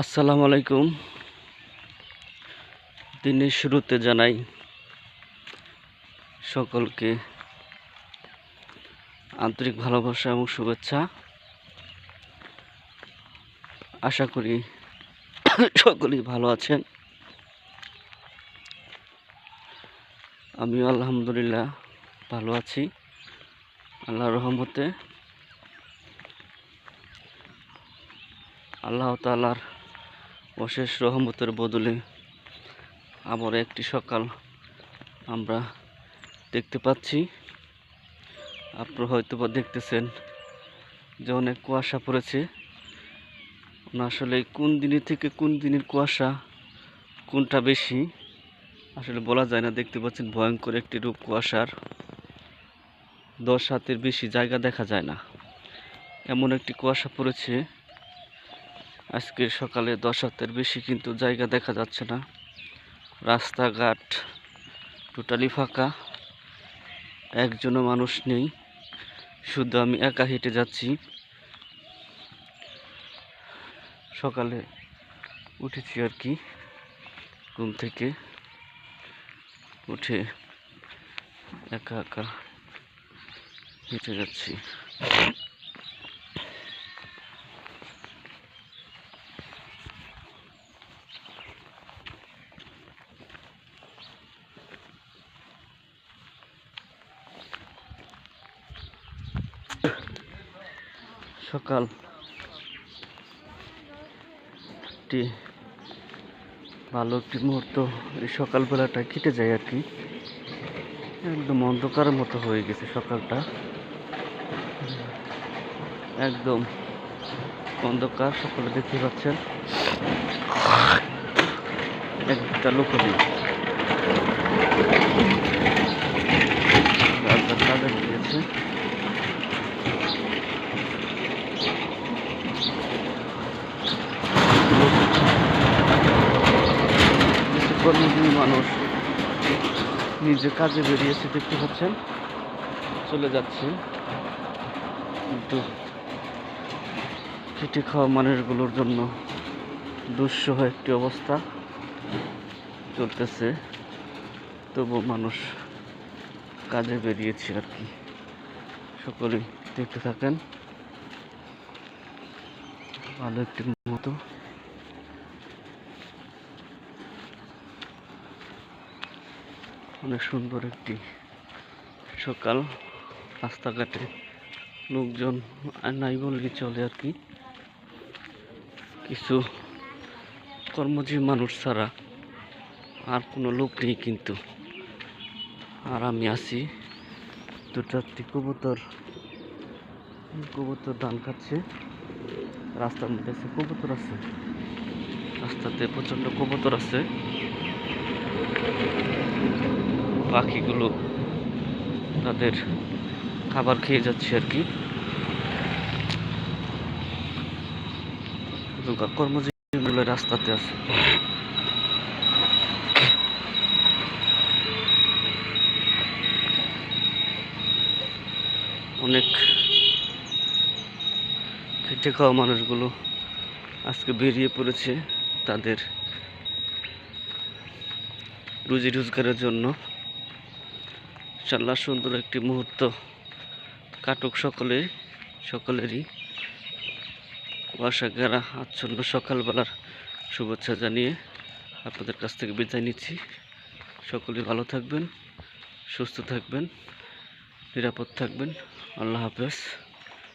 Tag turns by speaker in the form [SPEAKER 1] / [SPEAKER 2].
[SPEAKER 1] আসসালামু আলাইকুম। দিনের শুরুতে জানাই সকলকে আন্তরিক ভালোবাসা এবং শুভেচ্ছা। আশা করি সকলেই ভালো আছেন। আমিও আলহামদুলিল্লাহ ভালো আছি, আল্লাহর রহমতে। আল্লাহ তাআলার অশেষ রহমতের বদলে আবার একটি সকাল আমরা দেখতে পাচ্ছি। আপনারা হয়তো বা দেখতেছেন যে অনেক কুয়াশা পড়েছে। আসলে কোন দিনের থেকে কোন দিনের কুয়াশা কোনটা বেশি আসলে বলা যায় না। দেখতে পাচ্ছেন ভয়ঙ্কর একটি রূপ কুয়াশার। 10 হাতের বেশি জায়গা দেখা যায় না, এমন একটি কুয়াশা পড়েছে আজকের সকালে। 10 হাতের বেশি কিন্তু জায়গা দেখা যাচ্ছে না। রাস্তাঘাট টোটালি ফাঁকা, একজনও মানুষ নেই, শুধু আমি একা হেঁটে যাচ্ছি। সকালে উঠেছি আর কি, ঘুম থেকে উঠে একা একা হেঁটে যাচ্ছি। সকাল ভালো একটি মুহূর্ত এই সকালবেলাটা কেটে যায় আর কি। একদম অন্ধকারের মতো হয়ে গেছে সকালটা, একদম অন্ধকার। সকলে দেখতে পাচ্ছেন একটা লোক নেই, কাজে দিয়েছে। কর্মজীবী মানুষ নিজে কাজে বেরিয়েছে, দেখতে পাচ্ছেন চলে যাচ্ছে। কিন্তু খেটে খাওয়া মানুষগুলোর জন্য দুঃসহ একটি অবস্থা চলতেছে। তবু মানুষ কাজে বেরিয়েছে আর কি। সকলেই দেখতে থাকেন। ভালো একটি মতো অনেক সুন্দর একটি সকাল। রাস্তাঘাটে লোকজন নাই বললেই চলে আর কি। কিছু কর্মজীবী মানুষ ছাড়া আর কোনো লোক নেই কিন্তু। আর আমি আছি, 2-4টি কবুতর ধান খাচ্ছে। রাস্তার মধ্যে কবুতর আছে, রাস্তাতে প্রচণ্ড কবুতর আছে। পাখিগুলো তাদের খাবার খেয়ে যাচ্ছে আর কি। কর্মজীবীগুলো রাস্তাতে আছে। অনেক খেটে খাওয়া মানুষগুলো আজকে বেরিয়ে পড়েছে তাদের রুজি রোজগারের জন্য। ইনশাআল্লাহ সুন্দর একটি মুহূর্ত কাটুক সকলেরই। কুয়াশা ঘেরা আচ্ছন্ন সকালবেলার শুভেচ্ছা জানিয়ে আপনাদের কাছ থেকে বিদায় নিচ্ছি। সকলেই ভালো থাকবেন, সুস্থ থাকবেন, নিরাপদ থাকবেন। আল্লাহ হাফেজ।